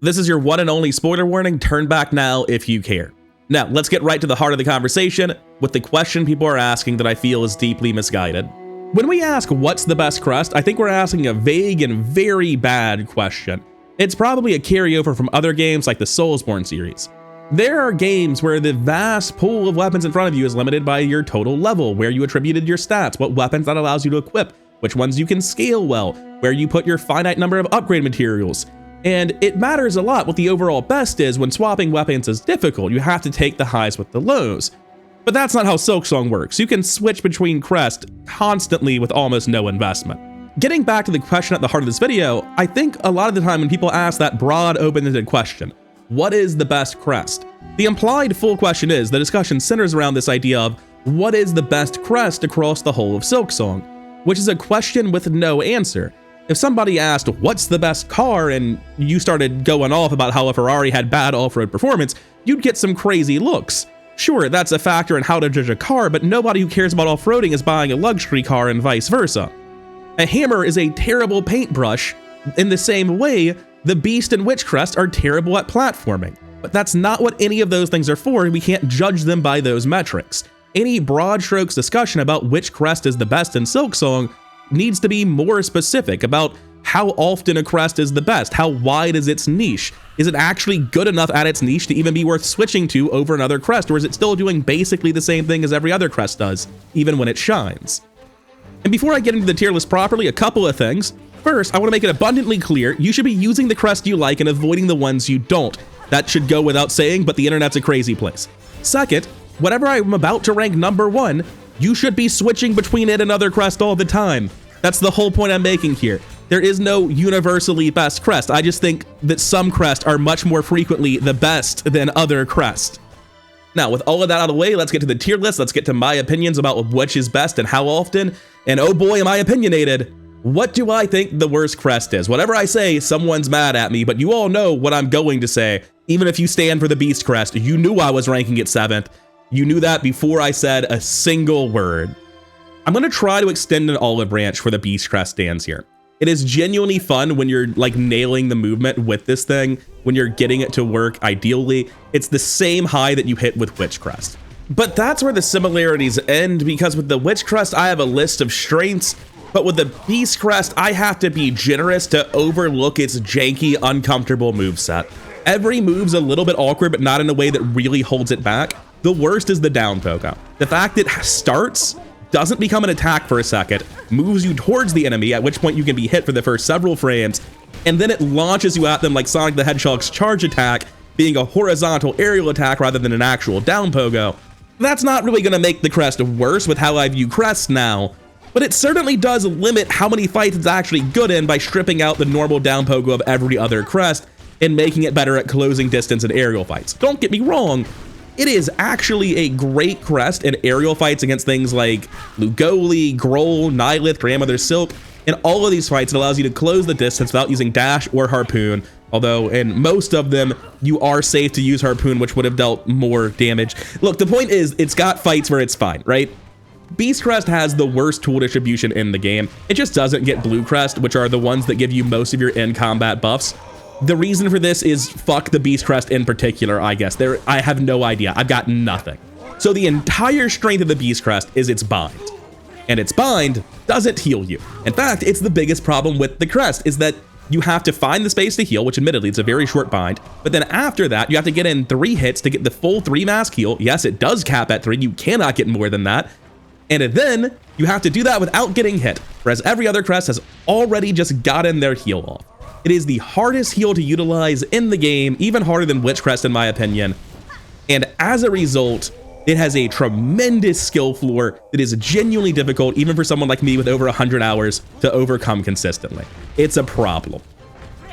This is your one and only spoiler warning. Turn back now if you care. Now, let's get right to the heart of the conversation with the question people are asking that I feel is deeply misguided. When we ask what's the best crest, I think we're asking a vague and very bad question. It's probably a carryover from other games like the Soulsborne series. There are games where the vast pool of weapons in front of you is limited by your total level, where you attributed your stats, what weapons that allows you to equip, which ones you can scale well, where you put your finite number of upgrade materials. And it matters a lot what the overall best is when swapping weapons is difficult. You have to take the highs with the lows. But that's not how Silksong works. You can switch between crests constantly with almost no investment. Getting back to the question at the heart of this video, I think a lot of the time when people ask that broad, open-ended question, what is the best crest? The implied full question is, the discussion centers around this idea of what is the best crest across the whole of Silksong, which is a question with no answer. If somebody asked, what's the best car, and you started going off about how a Ferrari had bad off-road performance, you'd get some crazy looks. Sure, that's a factor in how to judge a car, but nobody who cares about off-roading is buying a luxury car and vice versa. A hammer is a terrible paintbrush. In the same way, the Beast and Witch Crest are terrible at platforming. But that's not what any of those things are for, and we can't judge them by those metrics. Any broad strokes discussion about which crest is the best in Silksong needs to be more specific about how often a crest is the best, how wide is its niche, is it actually good enough at its niche to even be worth switching to over another crest, or is it still doing basically the same thing as every other crest does, even when it shines? And before I get into the tier list properly, a couple of things. First, I want to make it abundantly clear, you should be using the crest you like and avoiding the ones you don't. That should go without saying, but the internet's a crazy place. Second, whatever I'm about to rank number one, you should be switching between it and other crest all the time. That's the whole point I'm making here. There is no universally best crest. I just think that some crests are much more frequently the best than other crests. Now, with all of that out of the way, let's get to the tier list. Let's get to my opinions about which is best and how often. And oh boy, am I opinionated. What do I think the worst crest is? Whatever I say, someone's mad at me, but you all know what I'm going to say. Even if you stand for the Beast Crest, you knew I was ranking it 7th. You knew that before I said a single word. I'm going to try to extend an olive branch for the Beast Crest stands here. It is genuinely fun when you're like nailing the movement with this thing, when you're getting it to work ideally. It's the same high that you hit with Witch Crest. But that's where the similarities end, because with the Witch Crest, I have a list of strengths, but with the Beast Crest, I have to be generous to overlook its janky, uncomfortable moveset. Every move's a little bit awkward, but not in a way that really holds it back. The worst is the down pogo. The fact it starts, doesn't become an attack for a second, moves you towards the enemy, at which point you can be hit for the first several frames, and then it launches you at them like Sonic the Hedgehog's charge attack, being a horizontal aerial attack rather than an actual down pogo. That's not really going to make the crest worse with how I view crests now, but it certainly does limit how many fights it's actually good in by stripping out the normal down pogo of every other crest and making it better at closing distance and aerial fights. Don't get me wrong, it is actually a great crest in aerial fights against things like Lugoli, Groll, Nihilith, Grandmother Silk. In all of these fights, it allows you to close the distance without using dash or harpoon, although in most of them, you are safe to use harpoon, which would have dealt more damage. Look, the point is, it's got fights where it's fine, right? Beast Crest has the worst tool distribution in the game. It just doesn't get Blue Crest, which are the ones that give you most of your in-combat buffs. The reason for this is fuck the Beast Crest in particular, I guess. I have no idea. I've got nothing. So the entire strength of the Beast Crest is its bind. And its bind doesn't heal you. In fact, it's the biggest problem with the crest, is that you have to find the space to heal, which admittedly it's a very short bind. But then after that, you have to get in 3 hits to get the full 3 mask heal. Yes, it does cap at 3. You cannot get more than that. And then you have to do that without getting hit, whereas every other crest has already just gotten their heal off. It is the hardest heal to utilize in the game, even harder than Witch Crest in my opinion. And as a result, it has a tremendous skill floor that is genuinely difficult, even for someone like me with over 100 hours, to overcome consistently. It's a problem.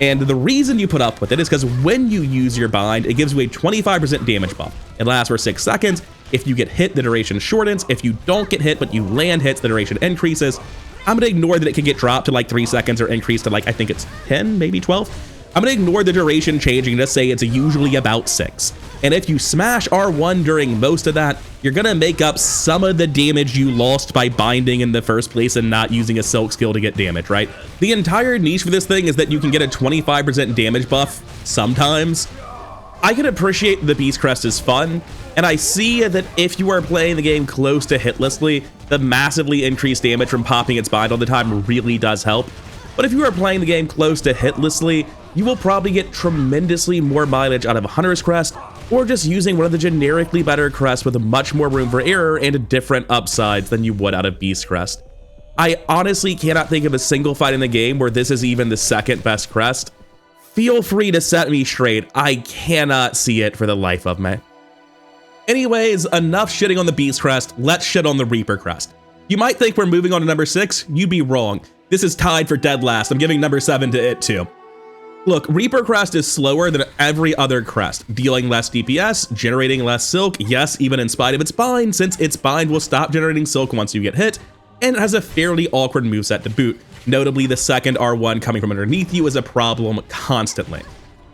And the reason you put up with it is because when you use your bind, it gives you a 25% damage buff. It lasts for 6 seconds. If you get hit, the duration shortens. If you don't get hit, but you land hits, the duration increases. I'm gonna ignore that it can get dropped to like 3 seconds or increase to like, I think it's 10, maybe 12. I'm gonna ignore the duration changing, just say it's usually about 6. And if you smash R1 during most of that, you're gonna make up some of the damage you lost by binding in the first place and not using a silk skill to get damage, right? The entire niche for this thing is that you can get a 25% damage buff sometimes. I can appreciate the Beast Crest is fun, and I see that if you are playing the game close to hitlessly, the massively increased damage from popping its bind all the time really does help. But if you are playing the game close to hitlessly, you will probably get tremendously more mileage out of a Hunter's Crest, or just using one of the generically better crests with much more room for error and different upsides than you would out of Beast Crest. I honestly cannot think of a single fight in the game where this is even the second best crest. Feel free to set me straight, I cannot see it for the life of me. Anyways, enough shitting on the Beast Crest, let's shit on the Reaper Crest. You might think we're moving on to number 6, you'd be wrong. This is tied for dead last, I'm giving number 7 to it too. Look, Reaper Crest is slower than every other crest, dealing less DPS, generating less silk, yes, even in spite of its bind, since its bind will stop generating silk once you get hit, and it has a fairly awkward moveset to boot. Notably, the second R1 coming from underneath you is a problem constantly.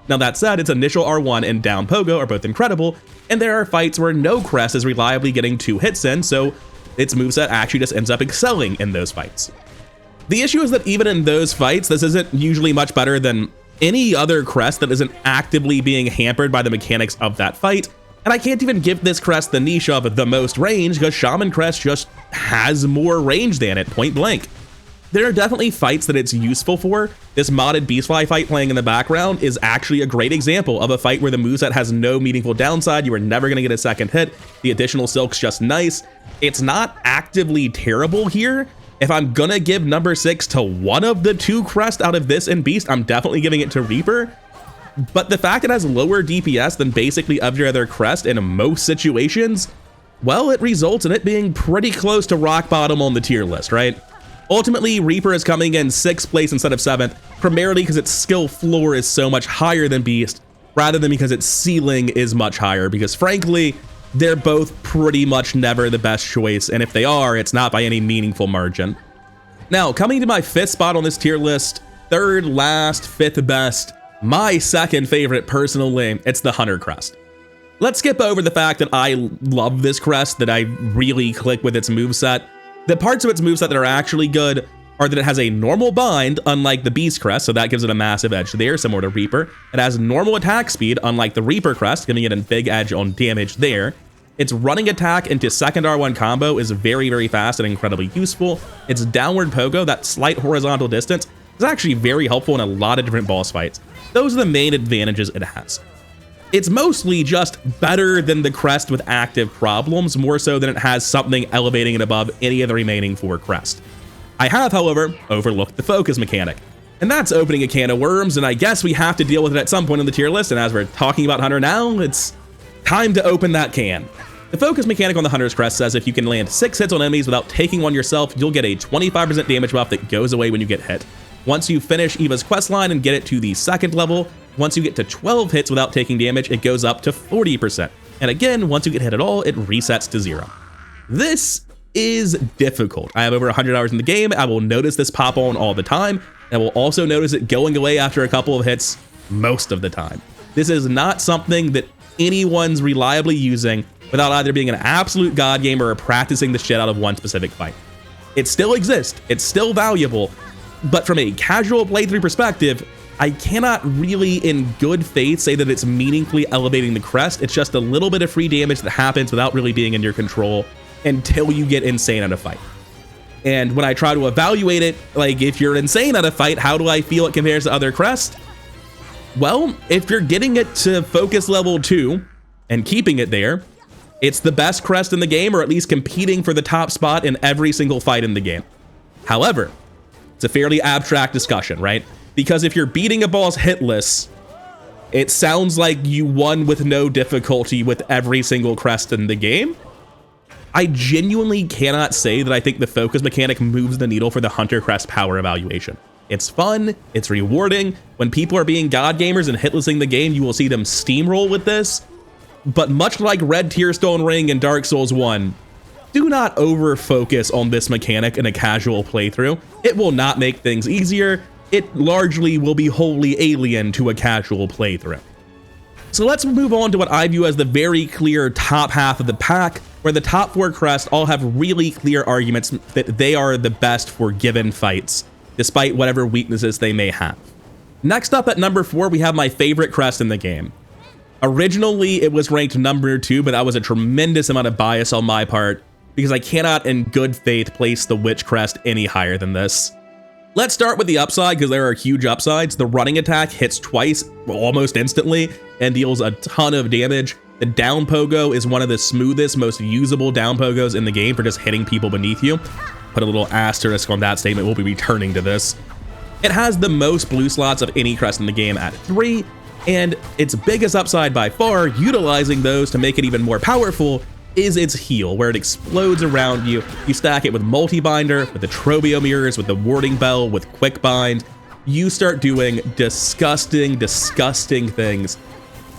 Now that said, its initial R1 and down pogo are both incredible, and there are fights where no crest is reliably getting 2 hits in, so its moveset actually just ends up excelling in those fights. The issue is that even in those fights, this isn't usually much better than any other crest that isn't actively being hampered by the mechanics of that fight, and I can't even give this crest the niche of the most range because Shaman Crest just has more range than it, point blank. There are definitely fights that it's useful for. This modded Beastfly fight playing in the background is actually a great example of a fight where the moveset has no meaningful downside, you are never going to get a second hit, the additional silk's just nice. It's not actively terrible here. If I'm gonna give number 6 to one of the 2 crests out of this and Beast, I'm definitely giving it to Reaper. But the fact it has lower DPS than basically every other crest in most situations, well, it results in it being pretty close to rock bottom on the tier list, right? Ultimately, Reaper is coming in 6th place instead of 7th, primarily because its skill floor is so much higher than Beast, rather than because its ceiling is much higher, because frankly, they're both pretty much never the best choice, and if they are, it's not by any meaningful margin. Now, coming to my 5th spot on this tier list, 3rd last, 5th best, my 2nd favorite personally, it's the Hunter Crest. Let's skip over the fact that I love this crest, that I really click with its moveset. The parts of its moveset that are actually good are that it has a normal bind, unlike the Beast Crest, so that gives it a massive edge there, similar to Reaper. It has normal attack speed, unlike the Reaper Crest, giving it a big edge on damage there. Its running attack into second R1 combo is very, very fast and incredibly useful. Its downward pogo, that slight horizontal distance, is actually very helpful in a lot of different boss fights. Those are the main advantages it has. It's mostly just better than the crest with active problems, more so than it has something elevating it above any of the remaining 4 crests. I have, however, overlooked the focus mechanic, and that's opening a can of worms, and I guess we have to deal with it at some point in the tier list, and as we're talking about Hunter now, it's time to open that can. The focus mechanic on the Hunter's Crest says if you can land 6 hits on enemies without taking one yourself, you'll get a 25% damage buff that goes away when you get hit. Once you finish Eva's questline and get it to the 2nd level, once you get to 12 hits without taking damage, it goes up to 40%. And again, once you get hit at all, it resets to 0. This is difficult. I have over 100 hours in the game. I will notice this pop on all the time. I will also notice it going away after a couple of hits most of the time. This is not something that anyone's reliably using without either being an absolute god gamer or practicing the shit out of one specific fight. It still exists. It's still valuable. But from a casual playthrough perspective, I cannot really in good faith say that it's meaningfully elevating the crest. It's just a little bit of free damage that happens without really being in your control until you get insane at a fight. And when I try to evaluate it, like if you're insane at a fight, how do I feel it compares to other crests? Well, if you're getting it to focus level 2 and keeping it there, it's the best crest in the game, or at least competing for the top spot in every single fight in the game. However, it's a fairly abstract discussion, right? Because if you're beating a boss hitless, it sounds like you won with no difficulty with every single crest in the game. I genuinely cannot say that I think the focus mechanic moves the needle for the Hunter Crest power evaluation. It's fun, it's rewarding. When people are being god gamers and hitlessing the game, you will see them steamroll with this. But much like Red Tearstone Ring and Dark Souls 1, do not over focus on this mechanic in a casual playthrough. It will not make things easier. it largely will be wholly alien to a casual playthrough. So let's move on to what I view as the very clear top half of the pack, where the top 4 crests all have really clear arguments that they are the best for given fights, despite whatever weaknesses they may have. Next up at number 4, we have my favorite crest in the game. Originally, it was ranked number 2, but that was a tremendous amount of bias on my part, because I cannot in good faith place the Witch Crest any higher than this. Let's start with the upside, because there are huge upsides. The running attack hits twice, almost instantly, and deals a ton of damage. The down pogo is one of the smoothest, most usable down pogos in the game for just hitting people beneath you. Put a little asterisk on that statement, we'll be returning to this. It has the most blue slots of any crest in the game at 3, and its biggest upside by far, utilizing those to make it even more powerful, is its heal, where it explodes around you. You stack it with multi-binder, with the Trobeo mirrors, with the warding bell, with quick bind. You start doing disgusting things.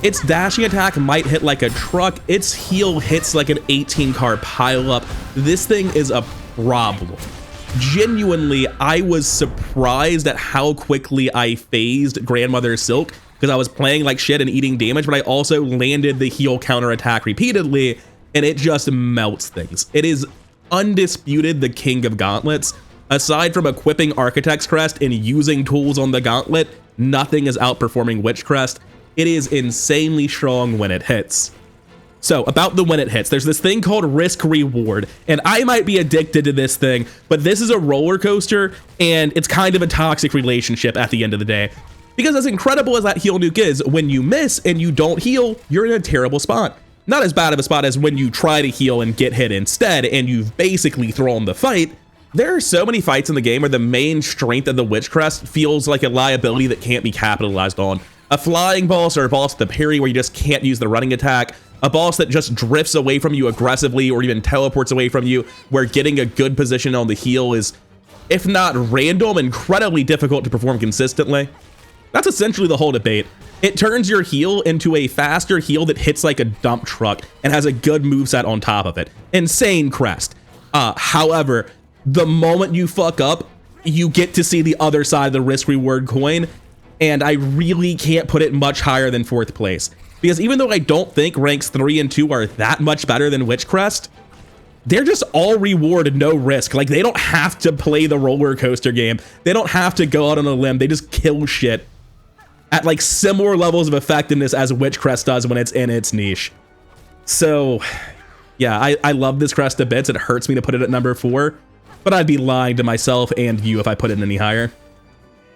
Its dashing attack might hit like a truck. Its heal hits like an 18-car pileup. This thing is a problem. Genuinely, I was surprised at how quickly I phased Grandmother Silk, because I was playing like shit and eating damage, but I also landed the heal counterattack repeatedly, and it just melts things. It is undisputed the king of gauntlets. Aside from equipping Architect's Crest and using tools on the gauntlet, nothing is outperforming Witch Crest. It is insanely strong when it hits. So about the when it hits, there's this thing called risk reward, and I might be addicted to this thing, but this is a roller coaster, and it's kind of a toxic relationship at the end of the day. Because as incredible as that heal nuke is, when you miss and you don't heal, you're in a terrible spot. Not as bad of a spot as when you try to heal and get hit instead, and you've basically thrown the fight. There are so many fights in the game where the main strength of the Witch Crest feels like a liability that can't be capitalized on. A flying boss or a boss with the parry where you just can't use the running attack. A boss that just drifts away from you aggressively or even teleports away from you, where getting a good position on the heal is, if not random, incredibly difficult to perform consistently. That's essentially the whole debate. It turns your heal into a faster heal that hits like a dump truck and has a good moveset on top of it. Insane crest. However, the moment you fuck up, you get to see the other side of the risk reward coin, and I really can't put it much higher than 4th place. Because even though I don't think ranks 3 and 2 are that much better than Witch Crest, they're just all reward, no risk. Like, they don't have to play the roller coaster game. They don't have to go out on a limb. They just kill shit at like similar levels of effectiveness as Witch Crest does when it's in its niche. So yeah, I love this crest to bits. It hurts me to put it at number 4, but I'd be lying to myself and you if I put it any higher.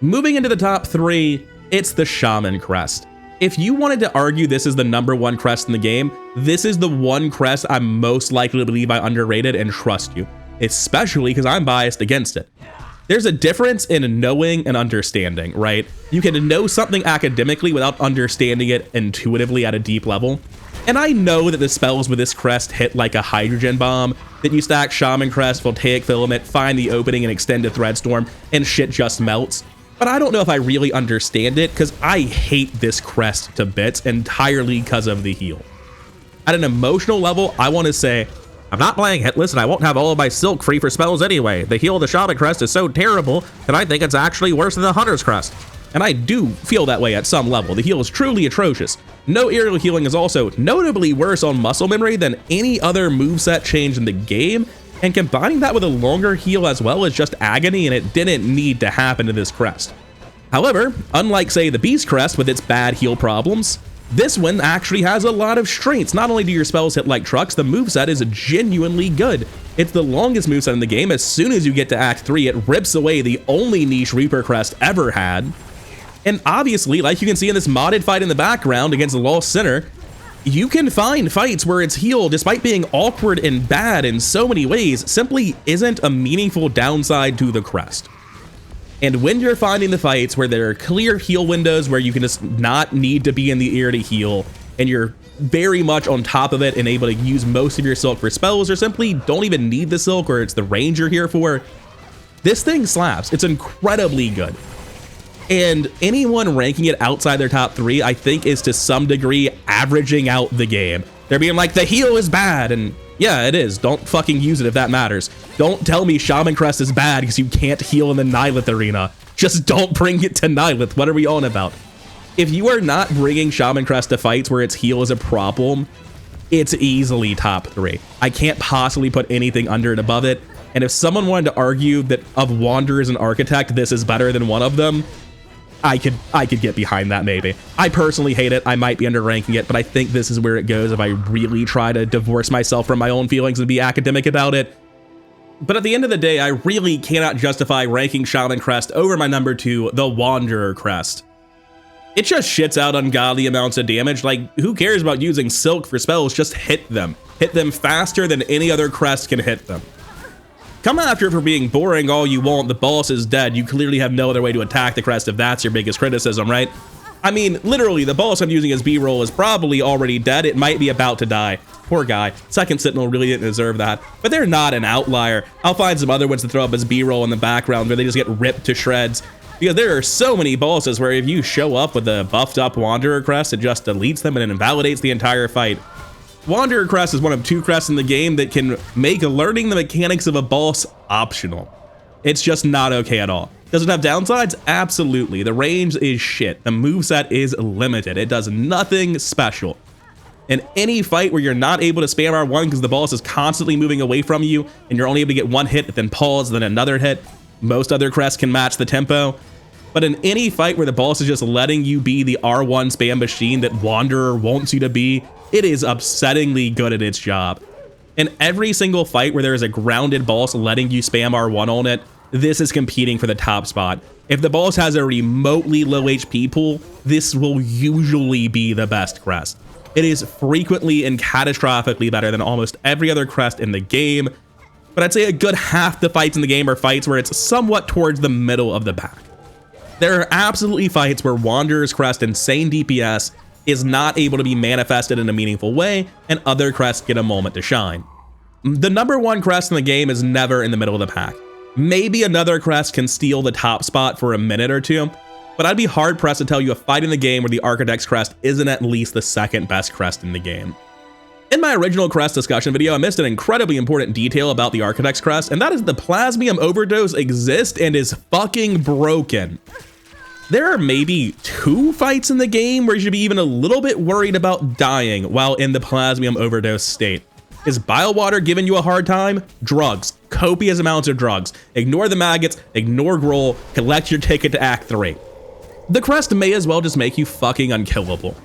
Moving into the top 3, it's the Shaman Crest. If you wanted to argue this is the number 1 crest in the game, this is the one crest I'm most likely to believe I underrated and trust you, especially because I'm biased against it. There's a difference in knowing and understanding, right? You can know something academically without understanding it intuitively at a deep level. And I know that the spells with this crest hit like a hydrogen bomb, that you stack Shaman Crest, Voltaic Filament, find the opening and extend a Thread Storm, and shit just melts. But I don't know if I really understand it, because I hate this crest to bits entirely because of the heal. At an emotional level, I want to say, I'm not playing hitless and I won't have all of my silk free for spells anyway. The heal of the Shaman Crest is so terrible that I think it's actually worse than the Hunter's Crest. And I do feel that way at some level. The heal is truly atrocious. No aerial healing is also notably worse on muscle memory than any other moveset change in the game, and combining that with a longer heal as well is just agony, and it didn't need to happen to this crest. However, unlike say the Beast Crest with its bad heal problems, this one actually has a lot of strengths. Not only do your spells hit like trucks, the moveset is genuinely good. It's the longest moveset in the game. As soon as you get to Act 3, it rips away the only niche Reaper Crest ever had. And obviously, like you can see in this modded fight in the background against the Lost Sinner, you can find fights where its heal, despite being awkward and bad in so many ways, simply isn't a meaningful downside to the crest. And when you're finding the fights where there are clear heal windows where you can just not need to be in the air to heal, and you're very much on top of it and able to use most of your silk for spells, or simply don't even need the silk, or it's the range you're here for, this thing slaps. It's incredibly good. And anyone ranking it outside their top 3, I think, is to some degree averaging out the game. They're being like, the heal is bad, and yeah, it is. Don't fucking use it if that matters. Don't tell me Shaman Crest is bad because you can't heal in the Nihilith arena. Just don't bring it to Nihilith. What are we on about? If you are not bringing Shaman Crest to fights where its heal is a problem, it's easily top 3. I can't possibly put anything under and above it. And if someone wanted to argue that of Wanderers and Architect, this is better than one of them, I could get behind that maybe. I personally hate it. I might be underranking it, but I think this is where it goes if I really try to divorce myself from my own feelings and be academic about it. But at the end of the day, I really cannot justify ranking Shaman Crest over my number 2, the Wanderer Crest. It just shits out ungodly amounts of damage. Like, who cares about using Silk for spells? Just hit them. Hit them faster than any other crest can hit them. Come after it for being boring all you want. The boss is dead. You clearly have no other way to attack the crest if that's your biggest criticism, right? I mean, literally, the boss I'm using as B-roll is probably already dead. It might be about to die. Poor guy. Second Sentinel really didn't deserve that. But they're not an outlier. I'll find some other ones to throw up as B-roll in the background where they just get ripped to shreds. Because there are so many bosses where if you show up with a buffed up Wanderer Crest, it just deletes them and it invalidates the entire fight. Wanderer Crest is one of 2 crests in the game that can make learning the mechanics of a boss optional. It's just not okay at all. Does it have downsides? Absolutely. The range is shit. The moveset is limited. It does nothing special. In any fight where you're not able to spam R1 because the boss is constantly moving away from you and you're only able to get 1 hit, then pause, then another hit, most other crests can match the tempo. But in any fight where the boss is just letting you be the R1 spam machine that Wanderer wants you to be, it is upsettingly good at its job. In every single fight where there is a grounded boss letting you spam R1 on it, this is competing for the top spot. If the boss has a remotely low HP pool, this will usually be the best crest. It is frequently and catastrophically better than almost every other crest in the game, but I'd say a good half the fights in the game are fights where it's somewhat towards the middle of the pack. There are absolutely fights where Wanderer's Crest insane DPS is not able to be manifested in a meaningful way, and other crests get a moment to shine. The number 1 crest in the game is never in the middle of the pack. Maybe another crest can steal the top spot for a minute or 2, but I'd be hard pressed to tell you a fight in the game where the Architect's Crest isn't at least the 2nd best crest in the game. In my original crest discussion video, I missed an incredibly important detail about the Architect's Crest, and that is the Plasmium Overdose exists and is fucking broken. There are maybe 2 fights in the game where you should be even a little bit worried about dying while in the Plasmium Overdose state. Is Biowater giving you a hard time? Drugs. Copious amounts of drugs. Ignore the maggots, ignore Groll, collect your ticket to Act 3. The crest may as well just make you fucking unkillable.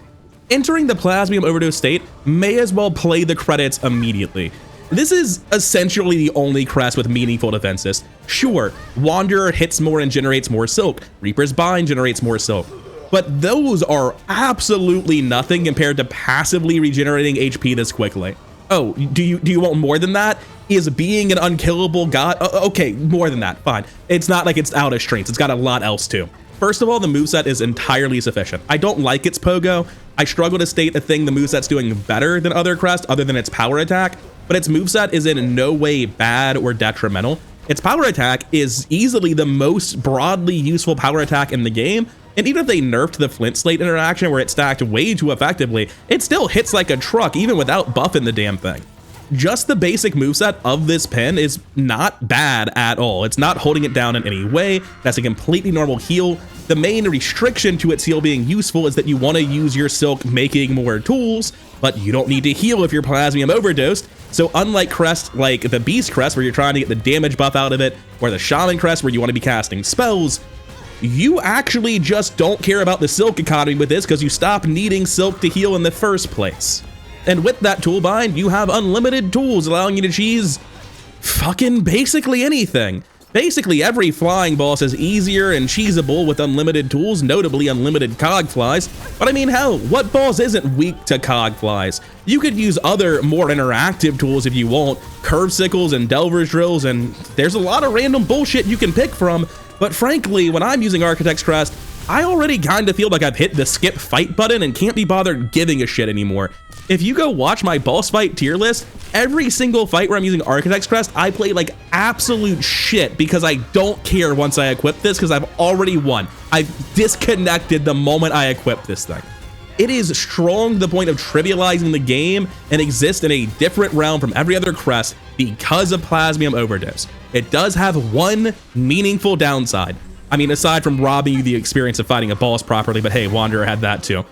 Entering the Plasmium Overdose state may as well play the credits immediately. This is essentially the only crest with meaningful defenses. Sure, Wanderer hits more and generates more silk. Reaper's Bind generates more silk. But those are absolutely nothing compared to passively regenerating HP this quickly. Oh, do you want more than that? Is being an unkillable god? Okay, more than that, fine. It's not like it's out of strengths, it's got a lot else too. First of all, the moveset is entirely sufficient. I don't like its pogo. I struggle to state a thing the moveset's doing better than other crests other than its power attack, but its moveset is in no way bad or detrimental. Its power attack is easily the most broadly useful power attack in the game, and even if they nerfed the Flint Slate interaction where it stacked way too effectively, it still hits like a truck even without buffing the damn thing. Just the basic moveset of this pen is not bad at all. It's not holding it down in any way. That's a completely normal heal. The main restriction to its heal being useful is that you want to use your silk making more tools, but you don't need to heal if you're Plasmium Overdosed. So unlike crests like the Beast Crest where you're trying to get the damage buff out of it, or the Shaman Crest where you want to be casting spells, you actually just don't care about the silk economy with this because you stop needing silk to heal in the first place. And with that tool bind, you have unlimited tools allowing you to cheese fucking basically anything. Basically every flying boss is easier and cheesable with unlimited tools, notably unlimited cogflies. But I mean, hell, what boss isn't weak to cogflies? You could use other more interactive tools if you want, curve sickles and delver's drills, and there's a lot of random bullshit you can pick from. But frankly, when I'm using Architect's Crest, I already kinda feel like I've hit the skip fight button and can't be bothered giving a shit anymore. If you go watch my boss fight tier list, every single fight where I'm using Architect's Crest, I play like absolute shit because I don't care once I equip this because I've already won. I've disconnected the moment I equip this thing. It is strong to the point of trivializing the game and exists in a different realm from every other crest because of Plasmium Overdose. It does have one meaningful downside. I mean, aside from robbing you the experience of fighting a boss properly, but hey, Wanderer had that too.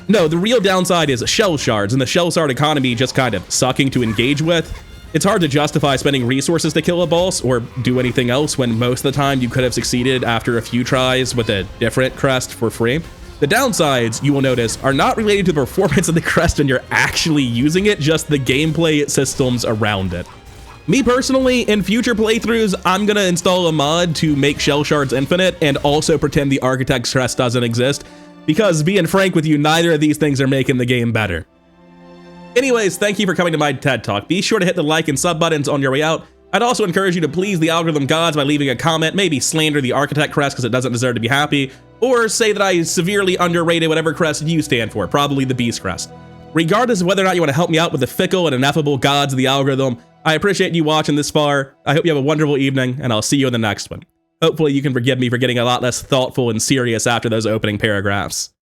No, the real downside is shell shards, and the shell shard economy just kind of sucking to engage with. It's hard to justify spending resources to kill a boss or do anything else when most of the time you could have succeeded after a few tries with a different crest for free. The downsides, you will notice, are not related to the performance of the crest when you're actually using it, just the gameplay systems around it. Me personally, in future playthroughs, I'm gonna install a mod to make shell shards infinite and also pretend the Architect's Crest doesn't exist, because being frank with you, neither of these things are making the game better. Anyways, thank you for coming to my TED Talk. Be sure to hit the like and sub buttons on your way out. I'd also encourage you to please the algorithm gods by leaving a comment, maybe slander the Architect Crest because it doesn't deserve to be happy, or say that I severely underrated whatever crest you stand for, probably the Beast Crest. Regardless of whether or not you want to help me out with the fickle and ineffable gods of the algorithm, I appreciate you watching this far. I hope you have a wonderful evening, and I'll see you in the next one. Hopefully you can forgive me for getting a lot less thoughtful and serious after those opening paragraphs.